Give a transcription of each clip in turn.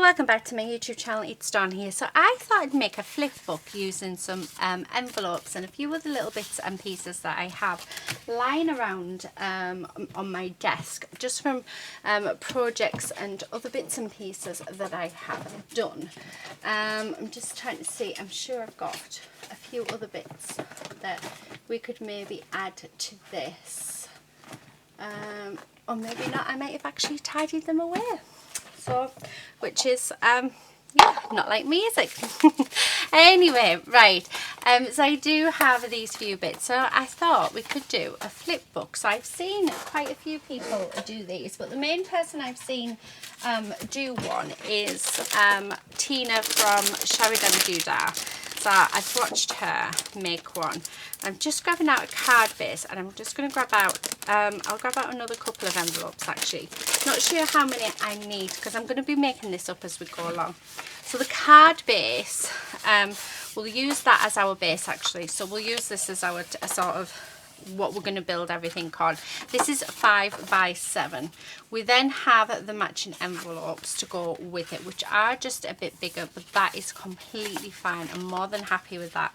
welcome back to my YouTube channel. It's Dawn here. So I thought I'd make a flip book using some envelopes and a few other little bits and pieces that I have lying around on my desk, just from projects and other bits and pieces that I have done. I'm just trying to see, I'm sure I've got a few other bits that we could maybe add to this, or maybe not. I might have actually tidied them away. So, which is yeah, not like music. Anyway, right, so I do have these few bits, so I thought we could do a flip book. So I've seen quite a few people do these, but the main person I've seen do one is Tina from Sheridan Doodah. So I've watched her make one. I'm just grabbing out a card base, and I'm just going to grab out, I'll grab out another couple of envelopes actually. Not sure how many I need because I'm going to be making this up as we go along. So the card base, we'll use that as our base actually. So we'll use this as our sort of what we're going to build everything on. This is 5 by 7. We then have the matching envelopes to go with it, which are just a bit bigger, but that is completely fine. I'm more than happy with that.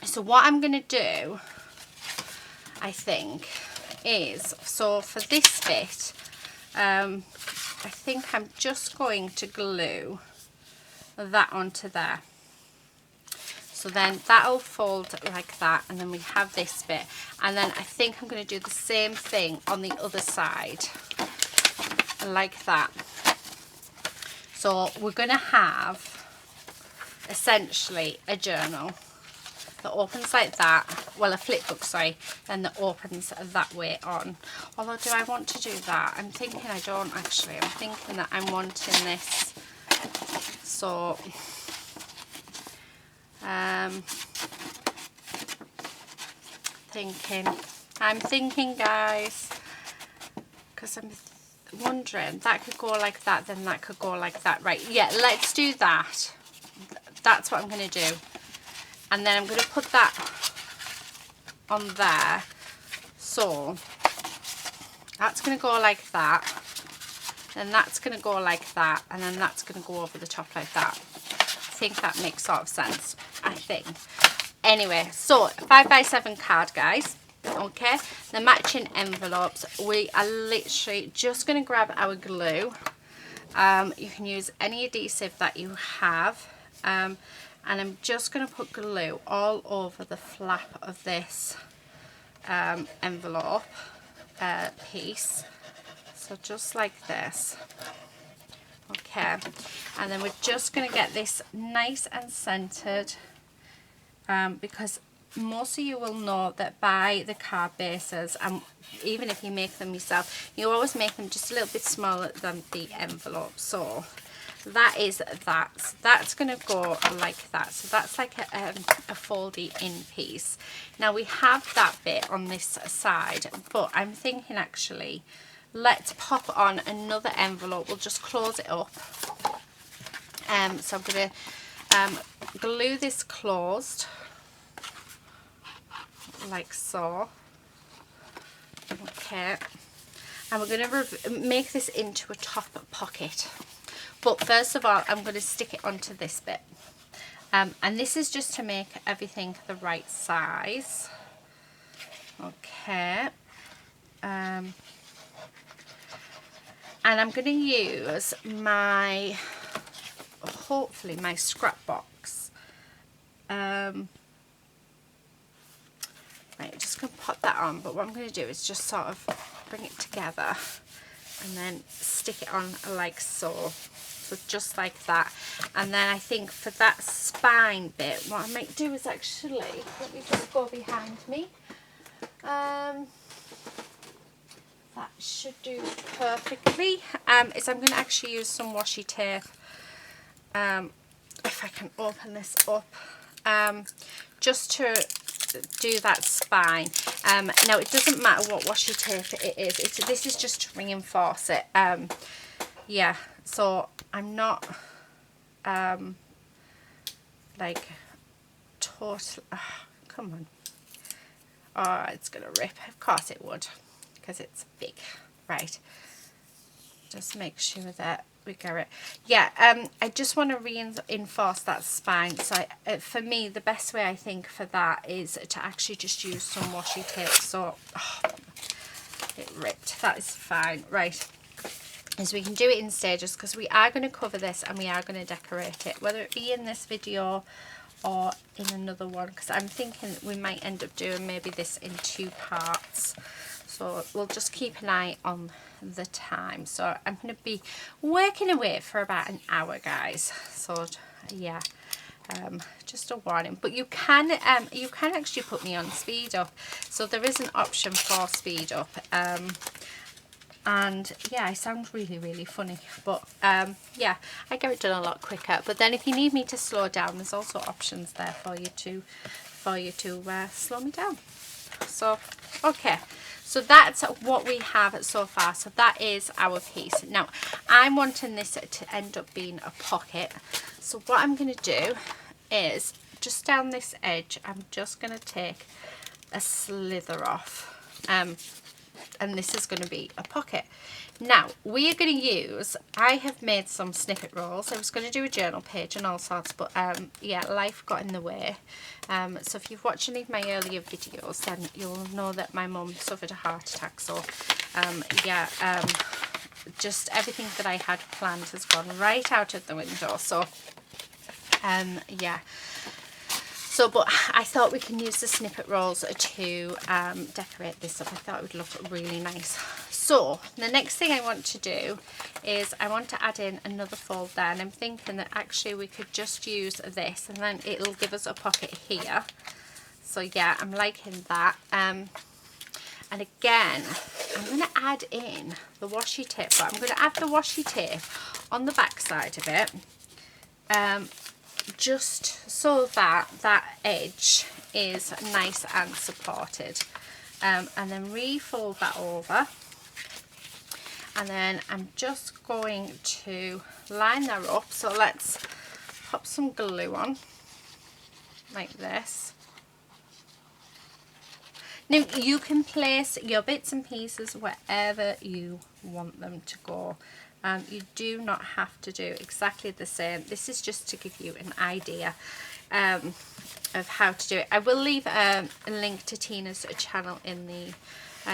So what I'm going to do, I think, is, so for this bit, I think I'm just going to glue that onto there. So then that'll fold like that, and then we have this bit, and then I think I'm going to do the same thing on the other side, like that. So we're going to have essentially a journal that opens like that, well, a flip book, sorry, then that opens that way on. Although, do I want to do that? I'm thinking I don't actually. I'm thinking that I'm wanting this, so I'm thinking guys, because I'm wondering, that could go like that, then that could go like that. Right, yeah, let's do that. That's what I'm going to do. And then I'm going to put that on there. So that's going to go like that, then that's going to go like that, and then that's going to go over the top like that. I think that makes sort of sense, I think. Anyway, so 5 by 7 card, guys. Okay, the matching envelopes, we are literally just going to grab our glue. You can use any adhesive that you have, and I'm just going to put glue all over the flap of this envelope piece, so just like this. Okay, and then we're just going to get this nice and centered, because most of you will know that by the card bases, and even if you make them yourself, you always make them just a little bit smaller than the envelope. So that is that. So that's going to go like that. So that's like a foldy in piece. Now we have that bit on this side, but I'm thinking actually, let's pop on another envelope. We'll just close it up. So I'm going to glue this closed like so. Okay, and we're going to make this into a top pocket, but first of all I'm going to stick it onto this bit, and this is just to make everything the right size. Okay, and I'm going to use my, hopefully my scrap box. Right, just going to pop that on, but what I'm going to do is just sort of bring it together and then stick it on like so. So just like that. And then I think for that spine bit, what I might do is actually, let me just go behind me. That should do perfectly. Is I'm going to actually use some washi tape, if I can open this up, just to do that spine. Now it doesn't matter what washi tape it is, this is just to reinforce it. Yeah, so I'm not like totally, come on, oh, it's gonna rip. Of course it would, because it's big. Right, just make sure that we get it. Yeah, I just want to reinforce that spine. So for me, the best way I think for that is to actually just use some washi tape. So it ripped. That is fine. Right. Is we can do it in stages, because we are going to cover this and we are going to decorate it, whether it be in this video or in another one, because I'm thinking we might end up doing maybe this in 2 parts. So we'll just keep an eye on the time. So I'm going to be working away for about an hour, guys. So yeah, just a warning. But you can actually put me on speed up. So there is an option for speed up. And yeah, I sound really funny, but yeah, I get it done a lot quicker. But then if you need me to slow down, there's also options there for you to slow me down. So okay, so that's what we have so far. So that is our piece. Now I'm wanting this to end up being a pocket. So what I'm going to do is just down this edge, I'm just going to take a slither off. And this is going to be a pocket. Now we are going to use, I have made some snippet rolls. I was going to do a journal page and all sorts, but yeah, life got in the way. So if you've watched any of my earlier videos, then you'll know that my mum suffered a heart attack. So yeah, just everything that I had planned has gone right out of the window. So yeah. So, but I thought we can use the snippet rolls to decorate this up. I thought it would look really nice. So the next thing I want to do is I want to add in another fold there, and I'm thinking that actually we could just use this and then it'll give us a pocket here. So yeah, I'm liking that. And again, I'm going to add in the washi tape, but I'm going to add the washi tape on the back side of it. Just so that that edge is nice and supported, and then refold that over, and then I'm just going to line that up. So let's pop some glue on like this. Now you can place your bits and pieces wherever you want them to go. You do not have to do exactly the same. This is just to give you an idea of how to do it. I will leave a link to Tina's channel in the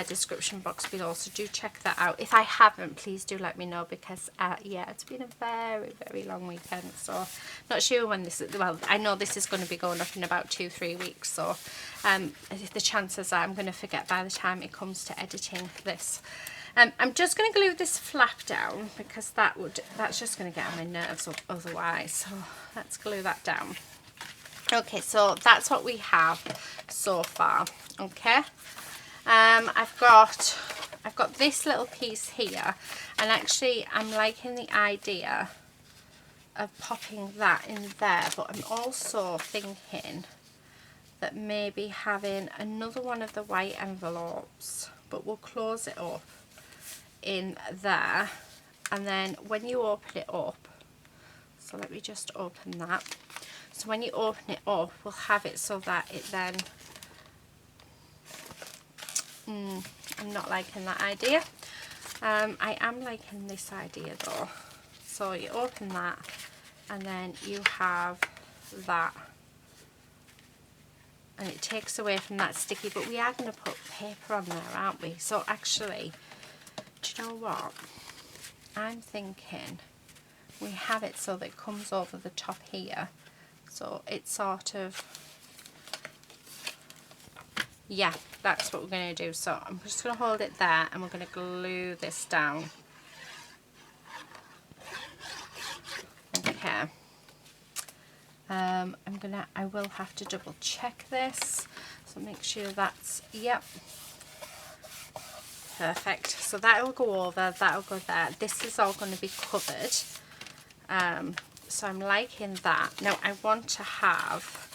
description box below, so do check that out. If I haven't, please do let me know, because yeah, it's been a very long weekend, so not sure when this is. Well, I know this is going to be going up in about 2-3 weeks, so the chances are I'm going to forget by the time it comes to editing this. I'm just going to glue this flap down, because that's just going to get on my nerves otherwise. So let's glue that down. Okay, so that's what we have so far. Okay, I've got this little piece here, and actually I'm liking the idea of popping that in there, but I'm also thinking that maybe having another one of the white envelopes, but we'll close it up in there, and then when you open it up, so let me just open that. So when you open it up, we'll have it so that it then I'm not liking that idea. I am liking this idea though. So you open that, and then you have that, and it takes away from that sticky, but we are going to put paper on there, aren't we? So actually, do you know what? I'm thinking we have it so that it comes over the top here. So it's sort of, yeah, that's what we're going to do. So I'm just going to hold it there, and we're going to glue this down. Okay. I will have to double check this. So make sure that's, yep. Perfect. So that will go over, that will go there. This is all going to be covered. So I'm liking that. Now I want to have,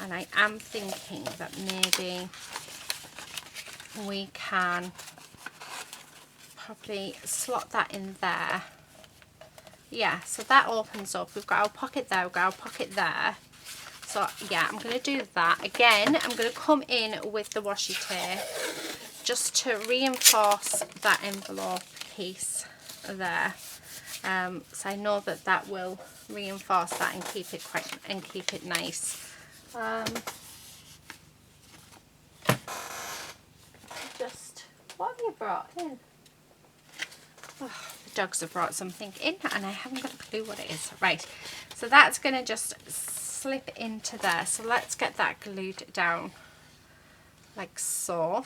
and I am thinking that maybe we can probably slot that in there. Yeah, so that opens up. We've got our pocket there, we've got our pocket there. So yeah, I'm going to do that. Again, I'm going to come in with the washi tape just to reinforce that envelope piece there. So I know that that will reinforce that and keep it nice. Just what have you brought in? Oh, the dogs have brought something in and I haven't got a clue what it is. Right, so that's going to just slip into there. So let's get that glued down like so.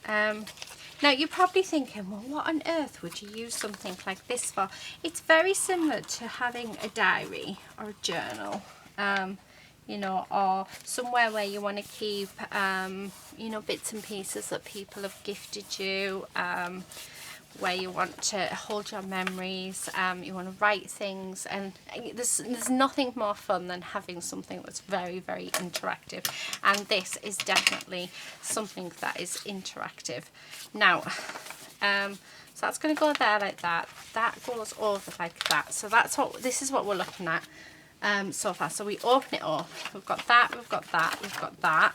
Now you're probably thinking, well, what on earth would you use something like this for? It's very similar to having a diary or a journal, you know, or somewhere where you want to keep, you know, bits and pieces that people have gifted you, where you want to hold your memories, you want to write things, and there's nothing more fun than having something that's very, very interactive, and this is definitely something that is interactive. Now, so that's going to go there like that, that goes over like that, so this is what we're looking at so far. So we open it up, we've got that, we've got that, we've got that,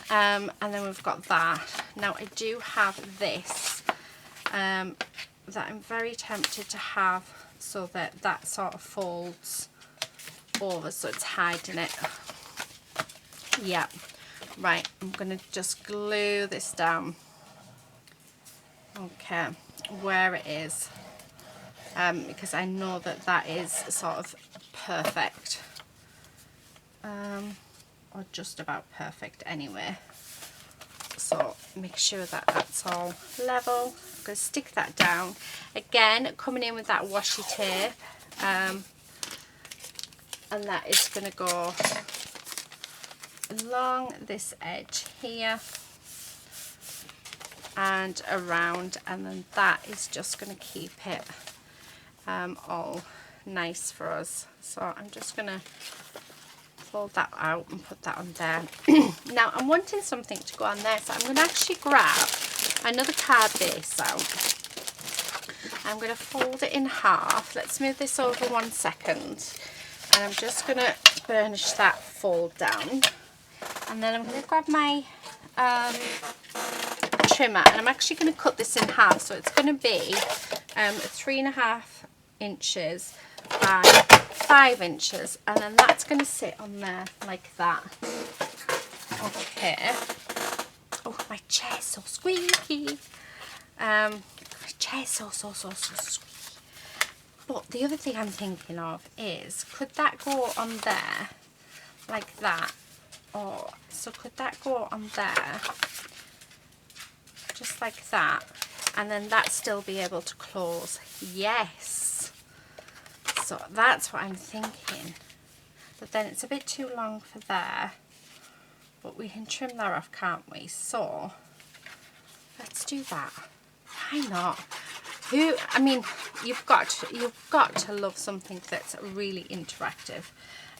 and then we've got that. Now I do have this that I'm very tempted to have so that that sort of folds over so it's hiding it. Yeah, right, I'm going to just glue this down, okay, where it is, because I know that that is sort of perfect, or just about perfect anyway. So make sure that that's all level. I'm going to stick that down. Again, coming in with that washi tape, and that is going to go along this edge here and around, and then that is just going to keep it all nice for us. So I'm just going to fold that out and put that on there. Now I'm wanting something to go on there, so I'm going to actually grab another card base out. I'm going to fold it in half. Let's move this over 1 second, and I'm just going to burnish that fold down, and then I'm going to grab my trimmer, and I'm actually going to cut this in half, so it's going to be 3.5 inches by 5 inches, and then that's going to sit on there like that. Okay. Oh, my chair's so squeaky. My chair's so squeaky. But the other thing I'm thinking of is, could that go on there like that? Or so could that go on there just like that, and then that still be able to close? Yes. So that's what I'm thinking. But then it's a bit too long for there, but we can trim that off, can't we? So let's do that. Why not? I mean, you've got to love something that's really interactive.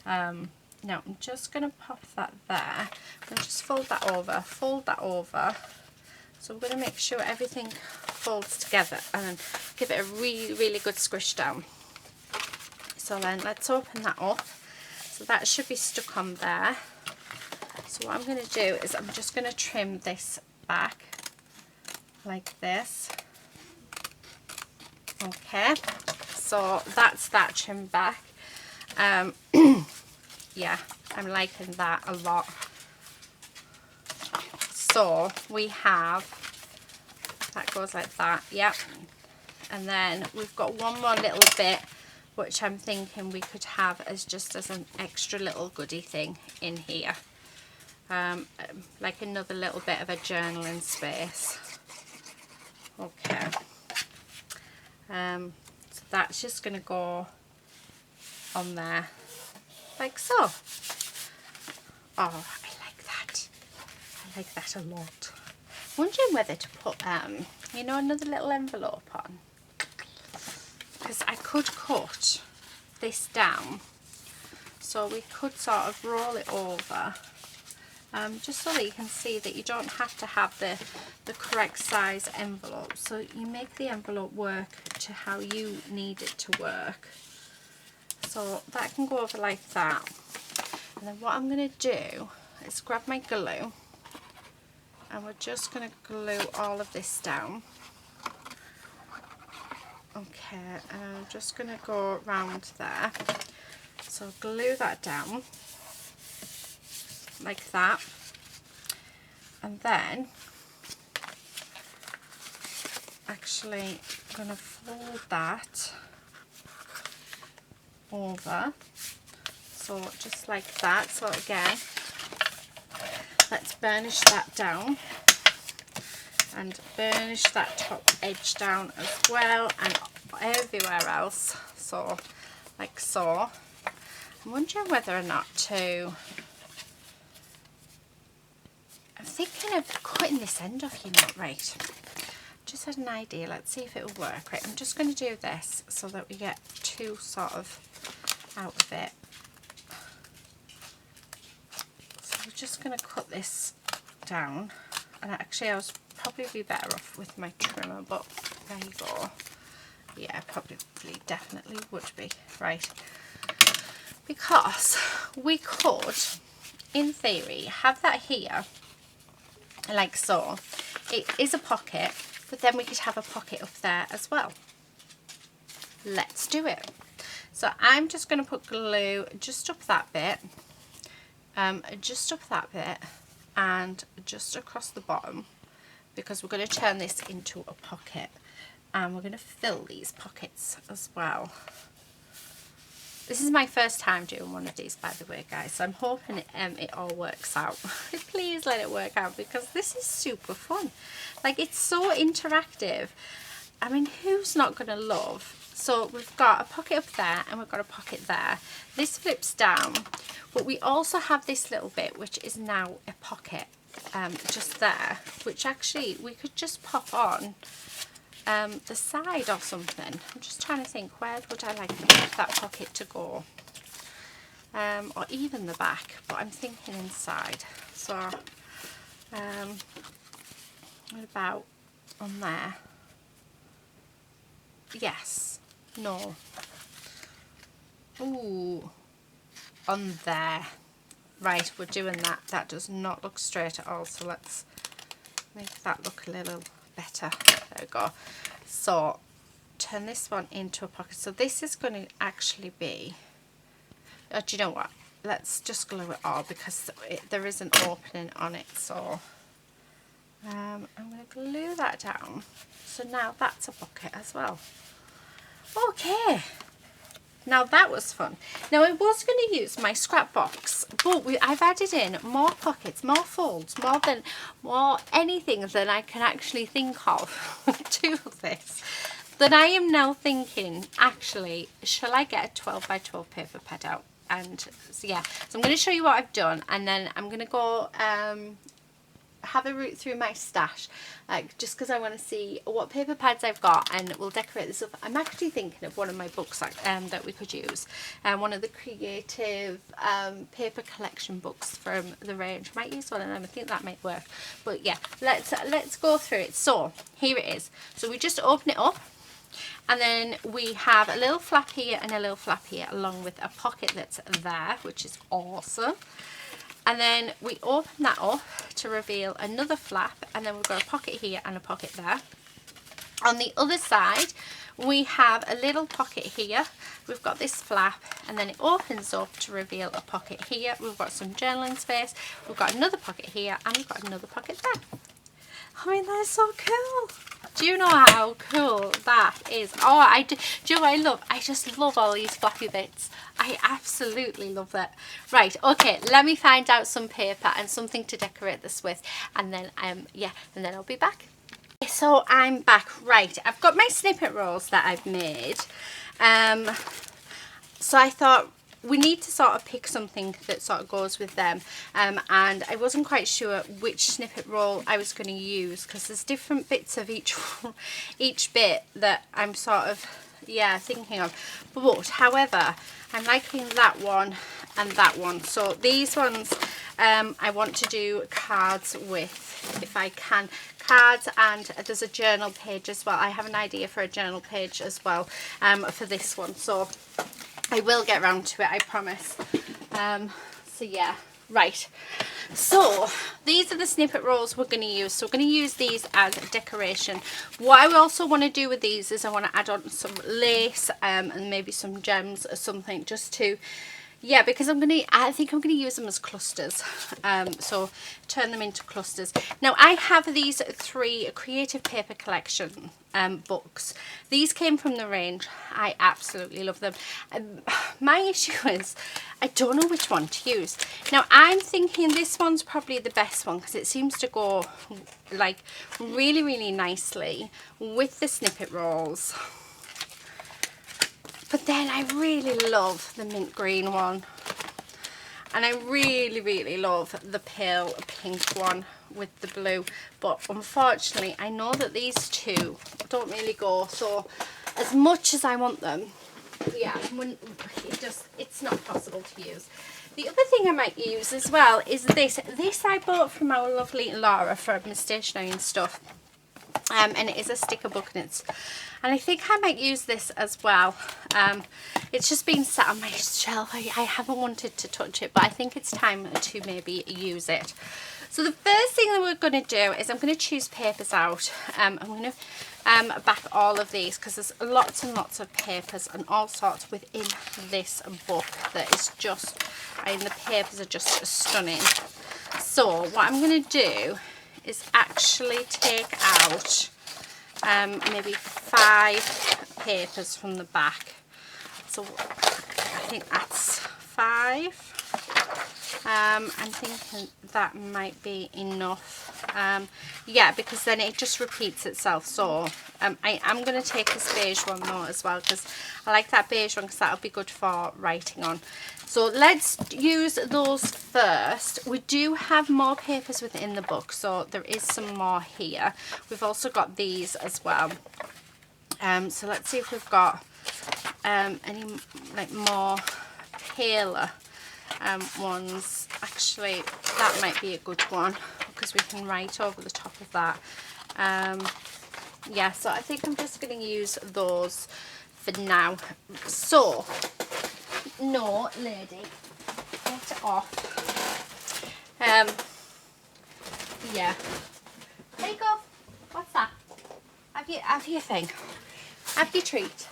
Now I'm just going to pop that there. I'm going to just fold that over. So we're going to make sure everything folds together and then give it a really, really good squish down. So then let's open that up. So that should be stuck on there. So what I'm going to do is I'm just going to trim this back like this. Okay, so that's that trim back. Yeah, I'm liking that a lot. So we have, that goes like that, yep. And then we've got one more little bit, which I'm thinking we could have as just as an extra little goodie thing in here. Like another little bit of a journaling space. Okay. So that's just going to go on there like so. Oh, I like that. I like that a lot. Wondering whether to put you know, another little envelope on, because I could cut this down, so we could sort of roll it over, just so that you can see that you don't have to have the correct size envelope, so you make the envelope work to how you need it to work. So that can go over like that, and then what I'm going to do is grab my glue, and we're just going to glue all of this down. Okay, I'm just going to go round there. So glue that down like that, and then actually I'm going to fold that over, so just like that. So again, let's burnish that down and burnish that top edge down as well, and everywhere else, so like so. I'm wondering whether or not to, I'm thinking of cutting this end off, you know. Right, just had an idea, let's see if it will work. Right, I'm just going to do this so that we get two sort of out of it. So we're just going to cut this down, and actually I was probably be better off with my trimmer, but there you go. Yeah, probably definitely would be. Right, because we could in theory have that here like so. It is a pocket, but then we could have a pocket up there as well. Let's do it. So I'm just going to put glue just up that bit, just up that bit, and just across the bottom, because we're going to turn this into a pocket, and we're going to fill these pockets as well. This is my first time doing one of these, by the way, guys, so I'm hoping it all works out. Please let it work out, because this is super fun. Like, it's so interactive. I mean, who's not going to love? So we've got a pocket up there, and we've got a pocket there. This flips down, but we also have this little bit which is now a pocket just there, which actually we could just pop on the side or something. I'm just trying to think, where would I like that pocket to go, or even the back, but I'm thinking inside. So what about on there? Yes, no, ooh, on there. Right, we're doing that. That does not look straight at all, so let's make that look a little better. There we go. So turn this one into a pocket. So this is going to actually be, do you know what, let's just glue it all, because there is an opening on it. So I'm going to glue that down, so now that's a pocket as well. Okay, now that was fun. Now I was going to use my scrap box, but I've added in more pockets, more folds, more anything than I can actually think of to this. Then I am now thinking, actually, shall I get a 12 by 12 paper pad out? And so yeah, so I'm going to show you what I've done, and then I'm going to go have a route through my stash, just because I want to see what paper pads I've got, and we'll decorate this up. I'm actually thinking of one of my books that we could use, one of the creative paper collection books from the range. Might use one of them. I think that might work. But yeah, let's go through it. So here it is. So we just open it up, and then we have a little flap here and a little flap here, along with a pocket that's there, which is awesome. And then we open that up to reveal another flap, and then we've got a pocket here and a pocket there. On the other side, we have a little pocket here. We've got this flap, and then it opens up to reveal a pocket here. We've got some journaling space. We've got another pocket here, and we've got another pocket there. I mean, that's so cool. Do you know how cool that is? Oh, do you know what I love? I just love all these fluffy bits. I absolutely love that. Right, okay, let me find out some paper and something to decorate this with, and then yeah, and then I'll be back. So I'm back. Right, I've got my snippet rolls that I've made. So I thought we need to sort of pick something that sort of goes with them, and I wasn't quite sure which snippet roll I was going to use, because there's different bits of each bit that I'm sort of, yeah, thinking of. But however, I'm liking that one and that one. So these ones I want to do cards with, if I can. Cards, and there's a journal page as well. I have an idea for a journal page as well for this one, so I will get round to it, I promise. So yeah, Right, so these are the snippet rolls we're going to use. So we're going to use these as decoration. What I also want to do with these is I want to add on some lace and maybe some gems or something, just to, yeah, because I think I'm going to use them as clusters. So turn them into clusters. Now I have these 3 Creative Paper Collection books. These came from the range. I absolutely love them. My issue is I don't know which one to use. Now I'm thinking this one's probably the best one because it seems to go like really, really nicely with the snippet rolls. But then I really love the mint green one. And I really, really love the pale pink one with the blue. But unfortunately, I know that these two don't really go. So as much as I want them, yeah, it's not possible to use. The other thing I might use as well is this. This I bought from our lovely Laura from Stationery and Stuff. And it is a sticker book, and I think I might use this as well. It's just been sat on my shelf. I haven't wanted to touch it, but I think it's time to maybe use it. So the first thing that we're going to do is I'm going to choose papers out. I'm going to back all of these because there's lots and lots of papers and all sorts within this book that is just, I mean, the papers are just stunning. So what I'm going to do is actually take out maybe 5 papers from the back. So I think that's 5. I'm thinking that might be enough. Yeah, because then it just repeats itself. So I am going to take this beige one though as well, because I like that beige one because that'll be good for writing on. So let's use those first. We do have more papers within the book, so there is some more here. We've also got these as well. So let's see if we've got any like more paler ones. Actually, that might be a good one because we can write over the top of that. Yeah, so I think I'm just going to use those for now. So, no, lady, get it off. Yeah. Take off. What's that? Have your thing. Have your treat.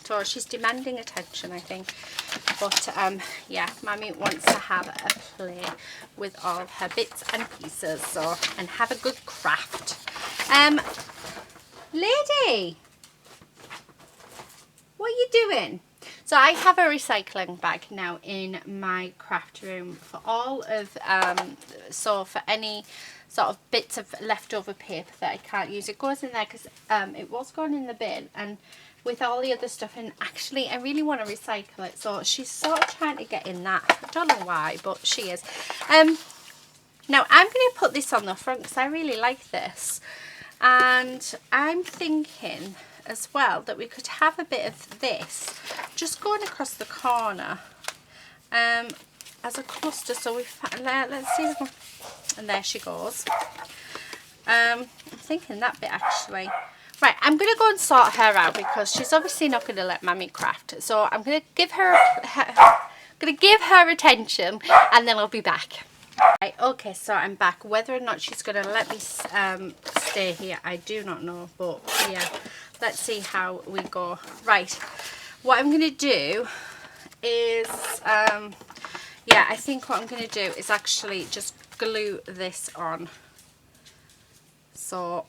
So she's demanding attention, I think. But yeah, Mammy wants to have a play with all her bits and pieces, so, and have a good craft. Lady, what are you doing? So I have a recycling bag now in my craft room for all of, so for any sort of bits of leftover paper that I can't use, it goes in there because it was going in the bin, and with all the other stuff, and actually I really want to recycle it, so she's sort of trying to get in that. I don't know why, but she is. Now I'm going to put this on the front because I really like this, and I'm thinking as well that we could have a bit of this just going across the corner as a cluster. So let's see, and there she goes. I'm thinking that bit actually. Right, I'm going to go and sort her out because she's obviously not going to let Mammy craft. So I'm going to give her attention, and then I'll be back. Right, okay, so I'm back. Whether or not she's going to let me stay here, I do not know. But yeah, let's see how we go. Right, what I'm going to do is, yeah, I think what I'm going to do is actually just glue this on. So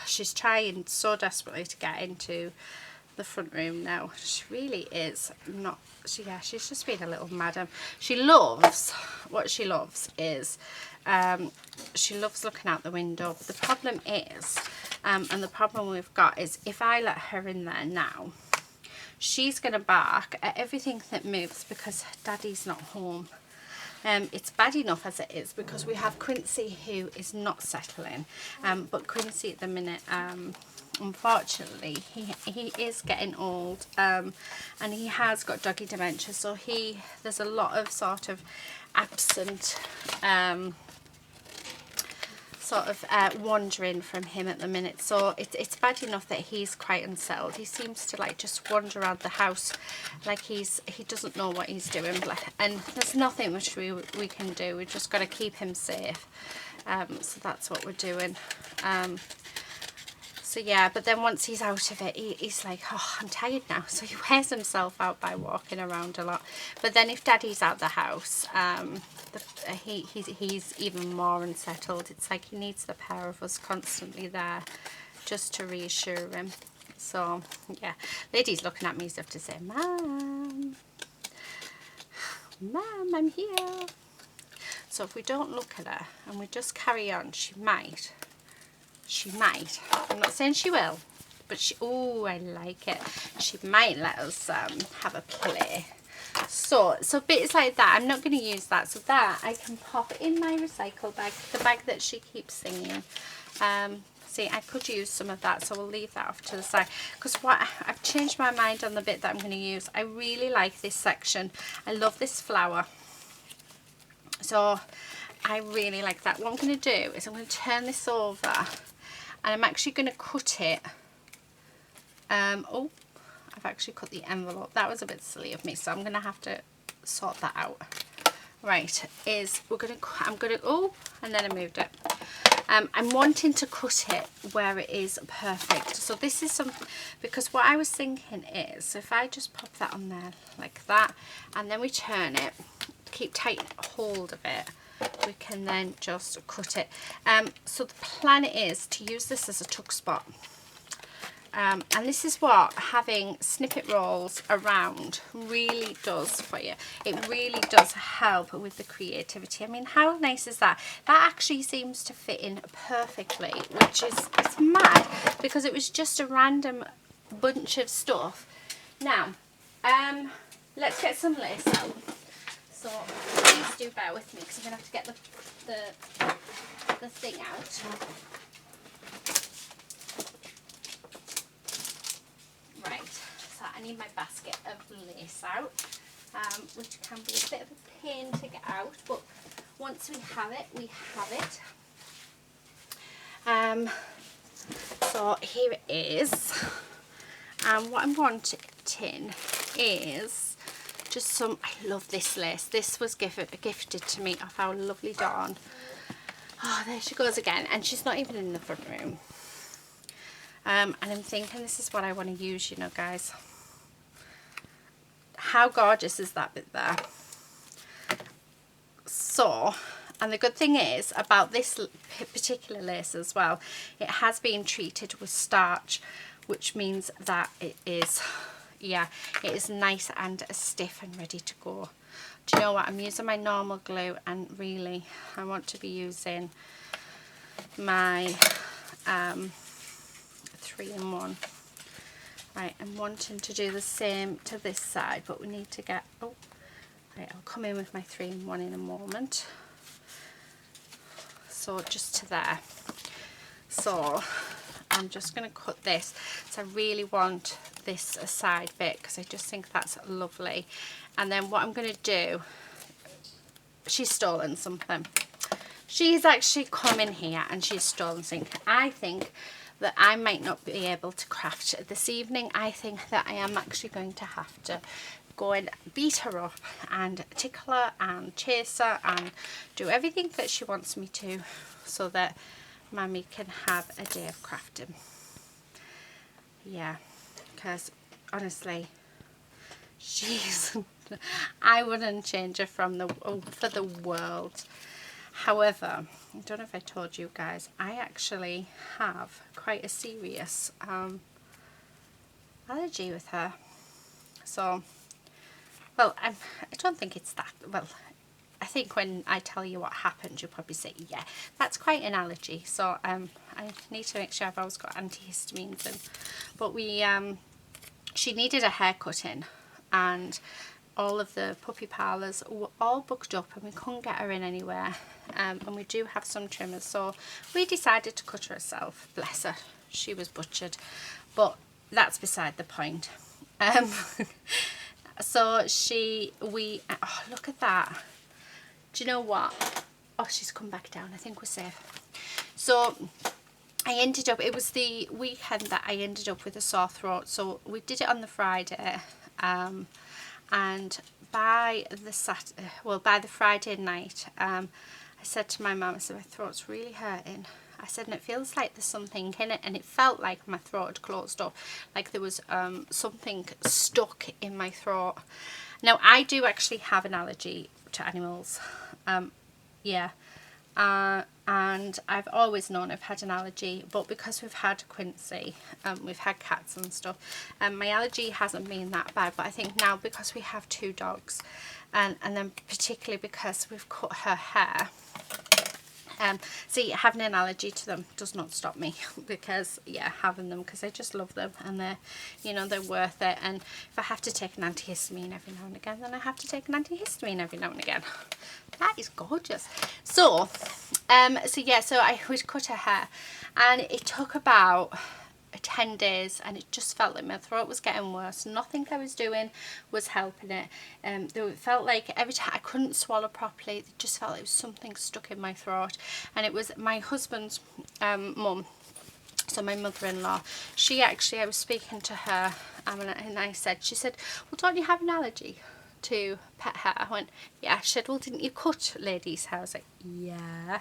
she's trying so desperately to get into the front room now. She really is not. Yeah, she's just being a little madam. She loves, what she loves is, she loves looking out the window. But the problem is, and the problem we've got is, if I let her in there now, she's going to bark at everything that moves because Daddy's not home. It's bad enough as it is because we have Quincy who is not settling, but Quincy at the minute, unfortunately, he is getting old, and he has got doggy dementia, so there's a lot of sort of absent sort of wandering from him at the minute, so it's bad enough that he's quite unsettled. He seems to like just wander around the house like he doesn't know what he's doing, and there's nothing much we can do. We've just got to keep him safe, so that's what we're doing. So yeah, but then once he's out of it, he's like, oh, I'm tired now. So he wears himself out by walking around a lot. But then if Daddy's out the house, he's even more unsettled. It's like he needs the pair of us constantly there just to reassure him. So yeah, Lady's looking at me as if to say, Mum, I'm here. So if we don't look at her and we just carry on, she might. I'm not saying she will, but oh, I like it. She might let us have a play. So bits like that, I'm not going to use that. So that I can pop in my recycle bag, the bag that she keeps singing. See, I could use some of that, so we'll leave that off to the side. Because I've changed my mind on the bit that I'm going to use. I really like this section. I love this flower. So I really like that. What I'm going to do is I'm going to turn this over. And I'm actually going to cut it. Oh, I've actually cut the envelope. That was a bit silly of me, so I'm going to have to sort that out. Right, oh, and then I moved it. I'm wanting to cut it where it is perfect. So this is because what I was thinking is, if I just pop that on there like that, and then we turn it, keep tight hold of it, we can then just cut it. So the plan is to use this as a tuck spot, and this is what having snippet rolls around really does for you. It really does help with the creativity. I mean, how nice is that? That actually seems to fit in perfectly, which is, it's mad because it was just a random bunch of stuff. Now let's get some lace out. So please do bear with me because I'm going to have to get the thing out. Right, so I need my basket of lace out, which can be a bit of a pain to get out, but once we have it, we have it. So here it is. What I'm wanting is just some, I love this lace. This was gifted to me off our lovely Dawn. Oh, there she goes again. And she's not even in the front room. And I'm thinking this is what I want to use, you know, guys. How gorgeous is that bit there? So, and the good thing is about this particular lace as well, it has been treated with starch, which means that it is, yeah, it is nice and stiff and ready to go. Do you know what? I'm using my normal glue, and really I want to be using my 3-in-1. Right, I'm wanting to do the same to this side, but we need to get, oh, right, I'll come in with my 3-in-1 in a moment. So just to there. So I'm just going to cut this. So I really want this side bit because I just think that's lovely. And then what I'm going to do, she's stolen something. She's actually come in here and she's stolen something. I think that I might not be able to craft this evening. I think that I am actually going to have to go and beat her up and tickle her and chase her and do everything that she wants me to, so that Mammy can have a day of crafting. Yeah, because honestly, she's I wouldn't change her for the world. However, I don't know if I told you guys, I actually have quite a serious allergy with her. So, well, I don't think it's that, well, I think when I tell you what happened, you'll probably say, yeah, that's quite an allergy. So I need to make sure I've always got antihistamines in. But she needed a haircut in, and all of the puppy parlours were all booked up and we couldn't get her in anywhere. And we do have some trimmers, so we decided to cut her herself. Bless her, she was butchered, but that's beside the point. So oh, look at that. Do you know what? Oh, she's come back down. I think we're safe. So I ended up, it was the weekend that I ended up with a sore throat. So we did it on the Friday, and by the Friday night, I said to my mum, I said, my throat's really hurting. I said, and it feels like there's something in it, and it felt like my throat had closed up, like there was something stuck in my throat. Now, I do actually have an allergy to animals, yeah, and I've always known I've had an allergy, but because we've had Quincy, we've had cats and stuff, my allergy hasn't been that bad. But I think now, because we have 2 dogs, and then particularly because we've cut her hair, see, having an allergy to them does not stop me, because yeah, having them, because I just love them, and they're, you know, they're worth it. And if I have to take an antihistamine every now and again, then I have to take an antihistamine every now and again. That is gorgeous. So so I would cut her hair, and it took about 10 days, and it just felt like my throat was getting worse. Nothing I was doing was helping it. It felt like every time I couldn't swallow properly, it just felt like there was something stuck in my throat. And it was my husband's mum, so my mother-in-law, she actually, I was speaking to her, and I said, she said, well, don't you have an allergy to pet hair? I went, yeah. She said, well, didn't you cut ladies' hair? I was like, yeah.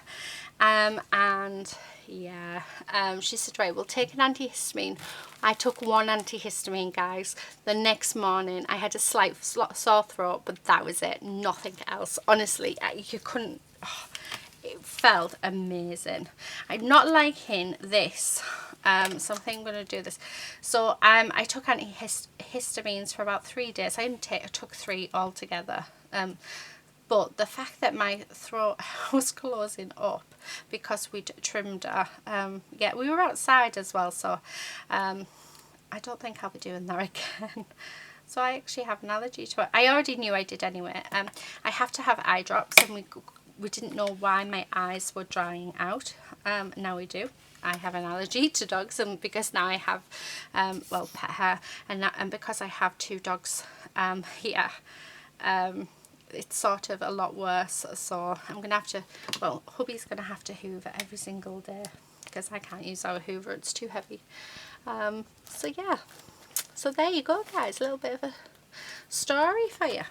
And yeah, she said, right, we'll take an antihistamine. I took 1 antihistamine, guys. The next morning I had a slight sore throat, but that was it, nothing else. Honestly, you couldn't, it felt amazing. I'm not liking this, so I think I'm going to do this. So I took antihistamines for about 3 days. I took 3 altogether. But the fact that my throat was closing up because we'd trimmed her, yeah, we were outside as well, so I don't think I'll be doing that again. So I actually have an allergy to it. I already knew I did anyway. I have to have eye drops, and we didn't know why my eyes were drying out. Now we do. I have an allergy to dogs, and because now I have well, pet hair, and because I have 2 dogs here, it's sort of a lot worse. So I'm gonna have to, well, hubby's gonna have to hoover every single day, because I can't use our hoover, it's too heavy. So yeah, so there you go, guys, a little bit of a story for you.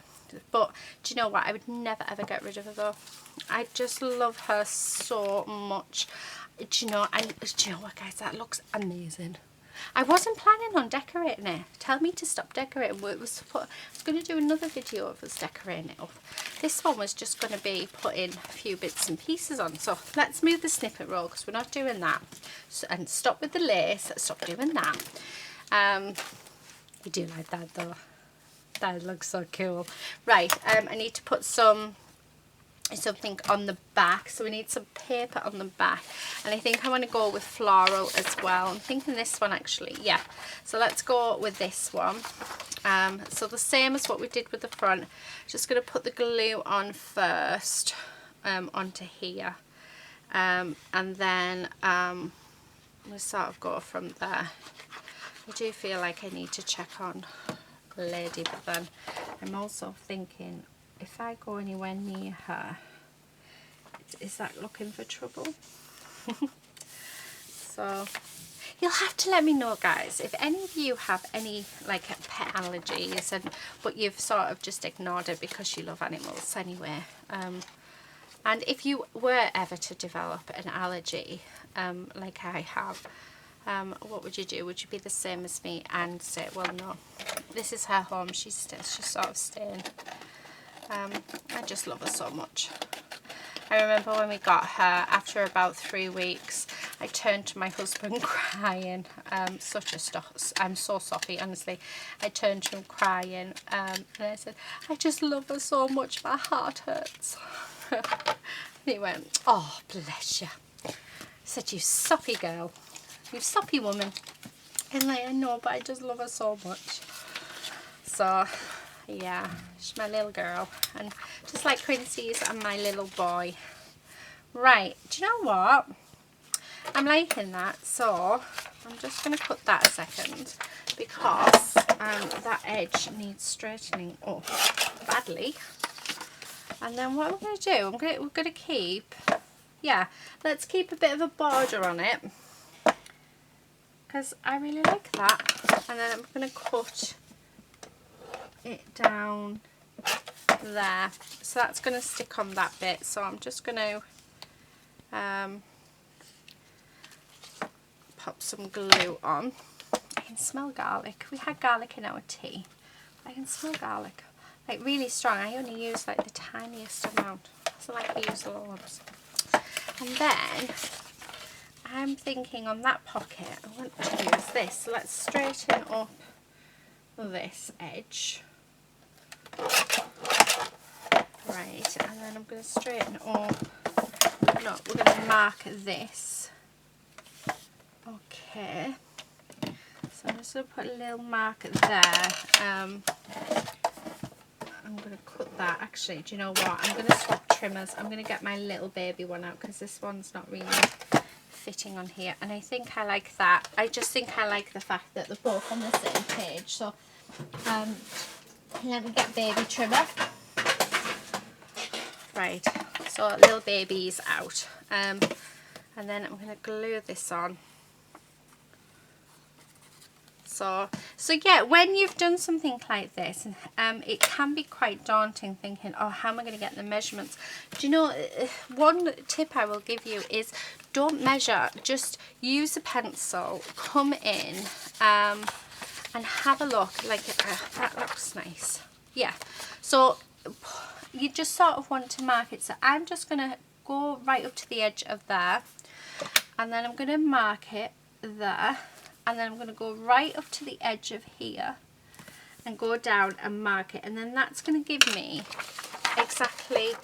But do you know what, I would never ever get rid of her though. I just love her so much. Do you know, and do you know what, guys, that looks amazing. I wasn't planning on decorating it. Tell me to stop decorating. I was going to do another video of us decorating it up. This one was just going to be putting a few bits and pieces on. So let's move the snippet roll, because we're not doing that. So, and stop with the lace. Stop doing that. I do like that though. That looks so cool. Right, I need to put something on the back, so we need some paper on the back, and I think I want to go with floral as well. I'm thinking this one actually, yeah, so let's go with this one. So the same as what we did with the front, just going to put the glue on first, onto here, and then we sort of go from there. I do feel like I need to check on Lady, but then I'm also thinking, if I go anywhere near her, is that looking for trouble? So you'll have to let me know, guys, if any of you have any like pet allergies, but you've sort of just ignored it because you love animals anyway. And if you were ever to develop an allergy, like I have, what would you do? Would you be the same as me and say, well, no, this is her home, she's sort of staying. I just love her so much. I remember when we got her, after about 3 weeks, I turned to my husband crying. I'm so sorry, honestly. I turned to him crying, and I said, I just love her so much, my heart hurts. And he went, oh, bless you. I said, you soppy girl, you soppy woman. And like, I know, but I just love her so much. So yeah, she's my little girl, and just like Quincy's and my little boy. Right, do you know what? I'm liking that, so I'm just going to cut that a second, because that edge needs straightening up badly. And then what we're going to do, we're going to keep yeah, let's keep a bit of a border on it because I really like that. And then I'm going to cut it down there, so that's going to stick on that bit. So I'm just going to pop some glue on. I can smell garlic. We had garlic in our tea. I can smell garlic, like really strong. I only use like the tiniest amount, so like I use loads. And then I'm thinking on that pocket I want to use this, so let's straighten up this edge. Right, and then I'm going to straighten up, no, we're going to mark this. Okay, so I'm just going to put a little mark there. I'm going to cut that. Actually, do you know what? I'm going to swap trimmers. I'm going to get my little baby one out because this one's not really fitting on here. And I think I like that. I just think I like the fact that they're both on the same page. So let me get baby trimmer. Right, so little baby's out. And then I'm going to glue this on. So yeah, when you've done something like this, it can be quite daunting thinking, oh, how am I going to get the measurements? Do you know, one tip I will give you is don't measure, just use a pencil, come in and have a look, like that looks nice. Yeah, so you just sort of want to mark it. So I'm just going to go right up to the edge of there, and then I'm going to mark it there. And then I'm going to go right up to the edge of here and go down and mark it. And then that's going to give me exactly,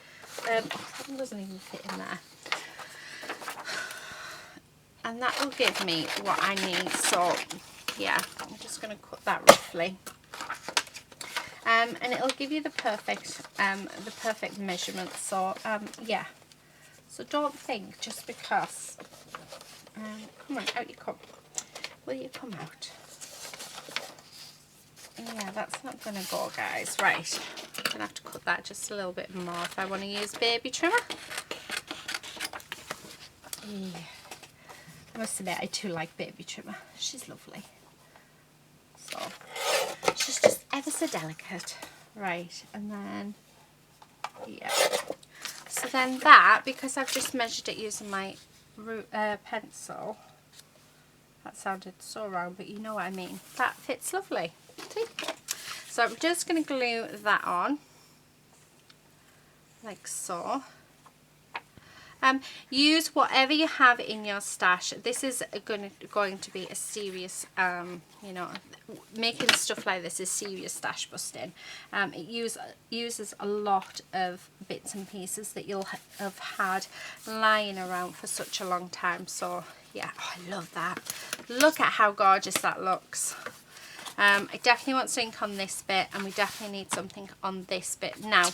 that doesn't even fit in there. And that will give me what I need. So yeah, I'm just going to cut that roughly. And it'll give you the perfect measurement. So yeah, so don't think just because, come on, out you come. Will you come out? Yeah, that's not going to go, guys. Right, I'm going to have to cut that just a little bit more if I want to use baby trimmer. Yeah. I must admit, I do like baby trimmer. She's lovely. So, she's just ever so delicate. Right, and then, yeah. So then that, because I've just measured it using my pencil, that sounded so wrong, but you know what I mean. That fits lovely. See? So I'm just going to glue that on, like so. Use whatever you have in your stash. This is going to be a serious, you know, making stuff like this is serious stash busting. It uses a lot of bits and pieces that you'll have had lying around for such a long time. So yeah, oh, I love that. Look at how gorgeous that looks. I definitely want something on this bit, and we definitely need something on this bit. Now,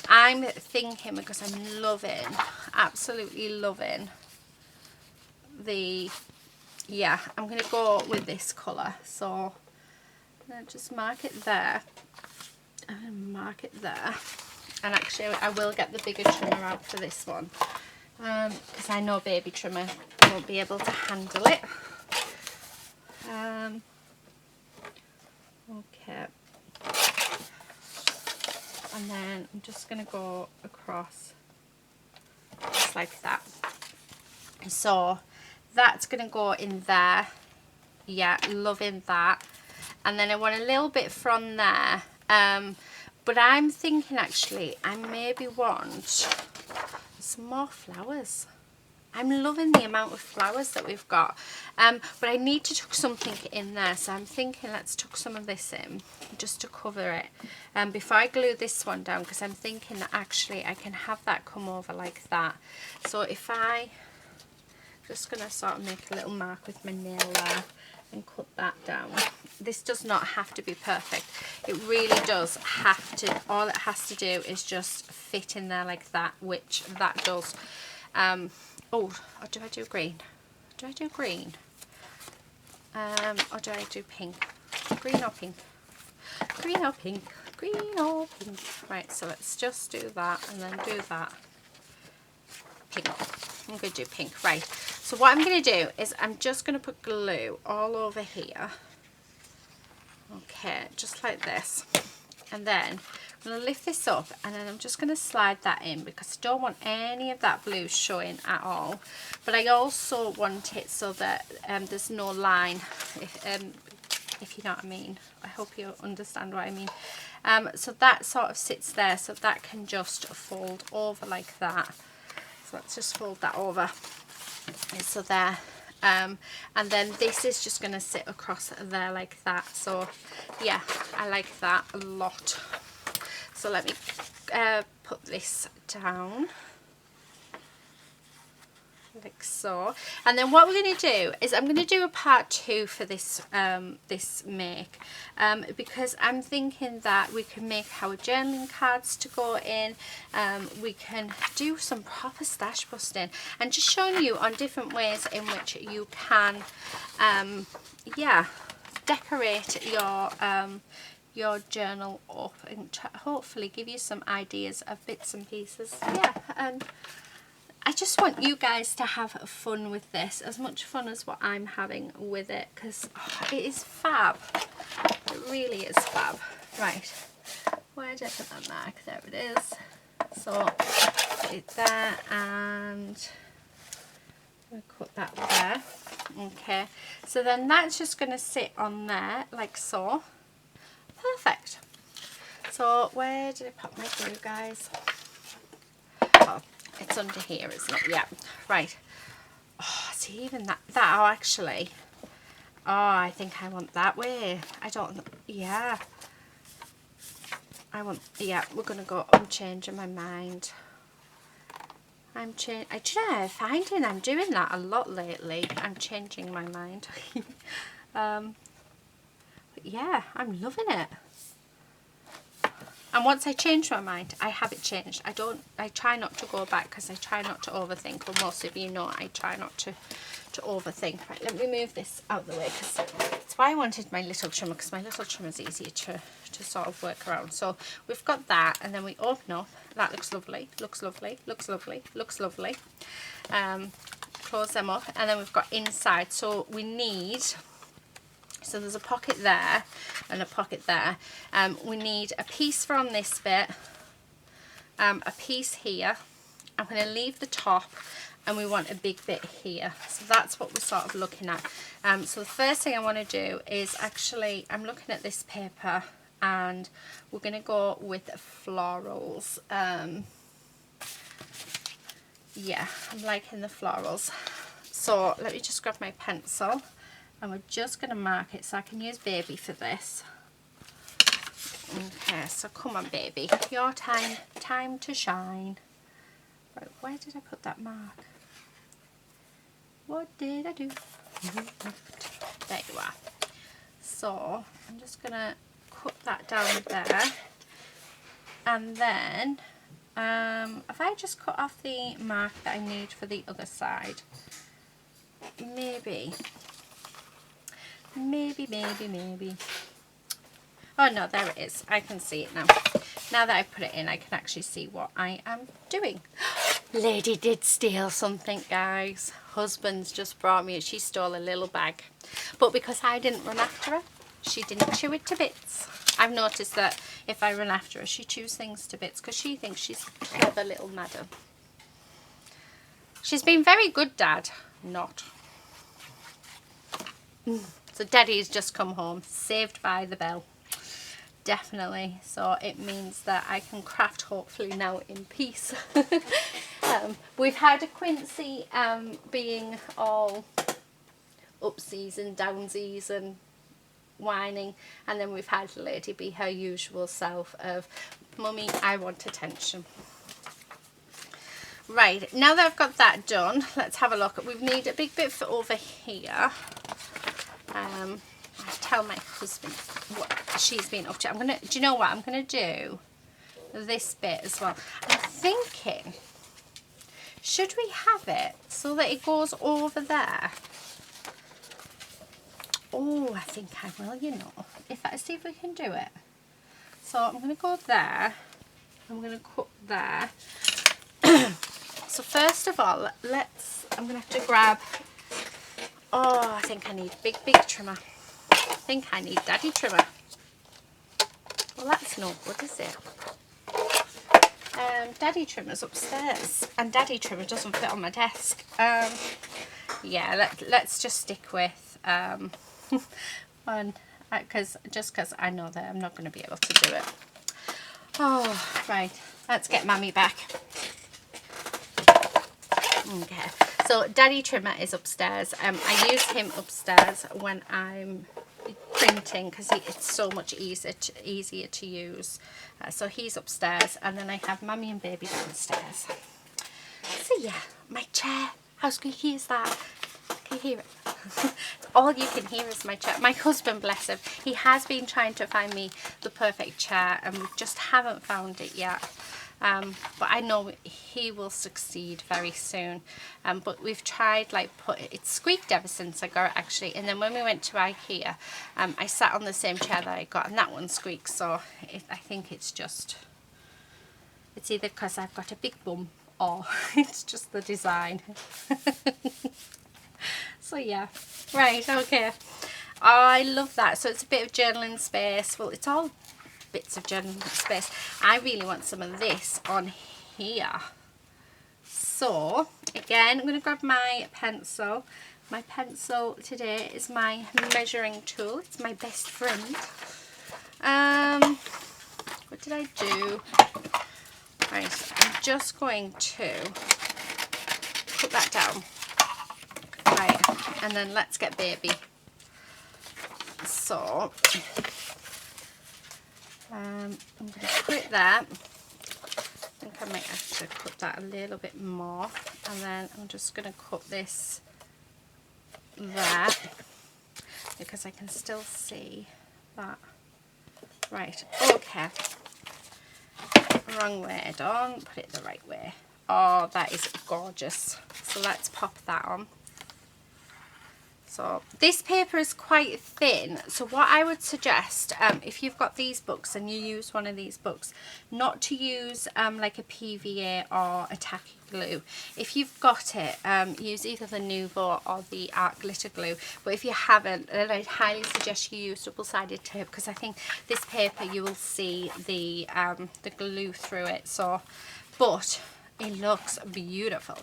I'm thinking, because I'm loving, absolutely loving the, yeah, I'm going to go with this colour. So I'm going to just mark it there, and mark it there. And actually, I will get the bigger trimmer out for this one, because I know baby trimmer won't be able to handle it. Okay, and then I'm just going to go across just like that. So that's going to go in there. Yeah, loving that. And then I want a little bit from there, but I'm thinking actually I maybe want some more flowers. I'm loving the amount of flowers that we've got, but I need to tuck something in there, so I'm thinking let's tuck some of this in just to cover it before I glue this one down, because I'm thinking that actually I can have that come over like that. So if just going to sort of make a little mark with my nail there and cut that down. This does not have to be perfect. It really does have to, all it has to do is just fit in there like that, which that does. Oh, or do I do green? Do I do green? Or do I do pink? Green or pink? Green or pink? Green or pink? Right, so let's just do that and then do that. Pink. I'm going to do pink. Right, so what I'm going to do is I'm just going to put glue all over here. Okay, just like this. And then I'm going to lift this up, and then I'm just going to slide that in because I don't want any of that blue showing at all. But I also want it so that there's no line, if you know what I mean. I hope you understand what I mean. So that sort of sits there, so that can just fold over like that. So let's just fold that over. So there. And then this is just going to sit across there like that. So yeah, I like that a lot. So let me put this down like so, and then what we're going to do is I'm going to do a part 2 for this this make, because I'm thinking that we can make our journaling cards to go in. We can do some proper stash busting and just showing you on different ways in which you can yeah, decorate your journal up and hopefully give you some ideas of bits and pieces. Yeah, and I just want you guys to have fun with this, as much fun as what I'm having with it, because it is fab. It really is fab. Right, where did I put that mark? There it is. So put it there, and I'll cut that there. Okay, so then that's just going to sit on there like so. Perfect. So where did I put my glue, guys? Oh, it's under here, isn't it? Yeah. Right. Oh, see, even that. Oh, actually. Oh, I think I want that way. I don't. Yeah. I want. Yeah. We're gonna go. I'm changing my mind. I'm changing. Do you know, I'm finding I'm doing that a lot lately. I'm changing my mind. But yeah, I'm loving it. And once I change my mind, I have it changed. I try not to go back because I try not to overthink. Well, most of you know I try not to overthink. Right, let me move this out of the way because that's why I wanted my little trimmer, because my little trimmer is easier to sort of work around. So we've got that, and then we open up. That looks lovely, looks lovely, looks lovely, looks lovely. Close them up, and then we've got inside. So we need... So there's a pocket there and a pocket there. We need a piece from this bit, a piece here. I'm going to leave the top, and we want a big bit here. So that's what we're sort of looking at. So the first thing I want to do is actually, I'm looking at this paper, and we're going to go with florals. Yeah, I'm liking the florals. So let me just grab my pencil. And we're just going to mark it so I can use baby for this. Okay, so come on baby, your time to shine. Right, where did I put that mark? What did I do? There you are. So I'm just going to cut that down there. And then, if I just cut off the mark that I need for the other side, maybe. Oh no, there it is. I can see it now. Now that I put it in, I can actually see what I am doing. Lady did steal something, guys. Husband's just brought me, she stole a little bag. But because I didn't run after her, she didn't chew it to bits. I've noticed that if I run after her, she chews things to bits because she thinks she's a clever little madam. She's been very good, Dad. Not. So Daddy's just come home, saved by the bell. Definitely. So it means that I can craft hopefully now in peace. We've had a Quincy being all upsies and downsies and whining, and then we've had Lady be her usual self of, Mummy, I want attention. Right, now that I've got that done, let's have a look. We need a big bit for over here. I tell my husband what she's been up to. Do you know what? I'm gonna do this bit as well. I'm thinking, should we have it so that it goes over there? Oh, I think I will, you know. See if we can do it. So I'm gonna go there. I'm gonna cut there. So first of all, I'm going to have to grab, oh, I think I need big trimmer. I think I need daddy trimmer. Well, that's no good, is it? Daddy trimmer's upstairs, and daddy trimmer doesn't fit on my desk. Yeah, let's just stick with one, because I know that I'm not going to be able to do it. Oh, right, let's get Mummy back. Okay, so daddy trimmer is upstairs. I use him upstairs when I'm printing because it's so much easier to use. So he's upstairs, and then I have Mummy and baby downstairs. So yeah, my chair, how squeaky is that? Can you hear it? All you can hear is my chair. My husband, bless him, he has been trying to find me the perfect chair, and we just haven't found it yet. But I know he will succeed very soon. But we've tried, like, it's squeaked ever since I got it, actually. And then when we went to IKEA, I sat on the same chair that I got, and that one squeaks. So I think it's either because I've got a big bum or it's just the design. So yeah, right, okay. I love that. So it's a bit of journaling space. Well, it's all bits of journaling space. I really want some of this on here. So again, I'm going to grab my pencil. My pencil today is my measuring tool. It's my best friend. What did I do? Right, I'm just going to put that down. Right, and then let's get baby. So I'm going to put it there. I think I might actually cut that a little bit more, and then I'm just going to cut this there because I can still see that. Right, okay. Wrong way, don't put it the right way. Oh, that is gorgeous. So let's pop that on. So this paper is quite thin, so what I would suggest, if you've got these books and you use one of these books, not to use like a PVA or a tacky glue. If you've got it, use either the Nuvo or the art glitter glue, but if you haven't, then I'd highly suggest you use double-sided tape, because I think this paper you will see the glue through it. So, but it looks beautiful.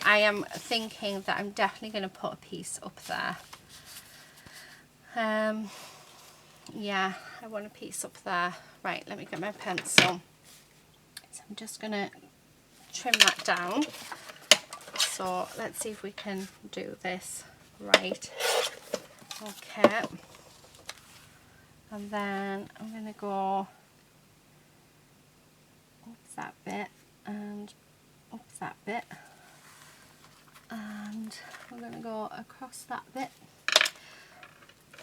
I am thinking that I'm definitely going to put a piece up there. Yeah, I want a piece up there. Right, let me get my pencil. So I'm just going to trim that down. So let's see if we can do this right. Okay. And then I'm going to go up that bit and up that bit. And we're going to go across that bit,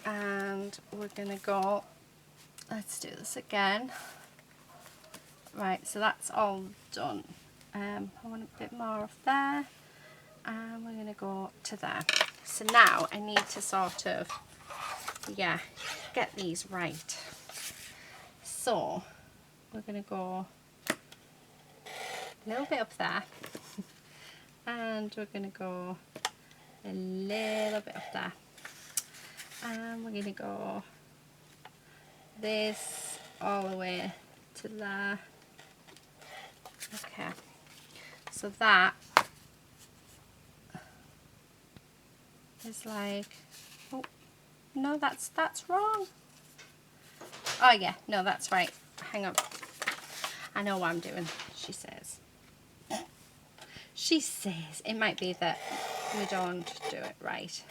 and we're going to go, let's do this again. Right, so that's all done. I want a bit more of there, and we're going to go to there. So now I need to sort of, yeah, get these right. So we're going to go a little bit up there. And we're going to go a little bit up there, and we're going to go this all the way to there. Okay, so that is like, oh no, that's wrong. Oh yeah, no, that's right. Hang on, I know what I'm doing. She says it might be that we don't do it right,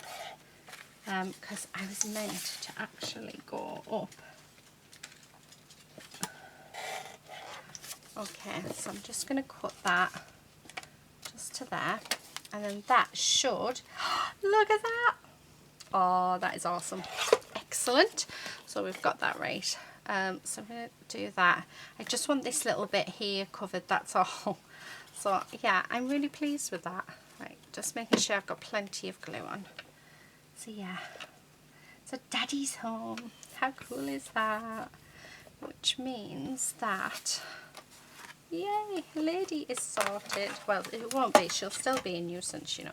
because I was meant to actually go up. Okay, so I'm just going to cut that just to there, and then that should, look at that. Oh, that is awesome. Excellent. So we've got that right. So I'm going to do that. I just want this little bit here covered, that's all. So yeah, I'm really pleased with that. Right, just making sure I've got plenty of glue on. So yeah, so Daddy's home. How cool is that? Which means that Yay, lady is sorted. Well, it won't be. She'll still be a nuisance, you know.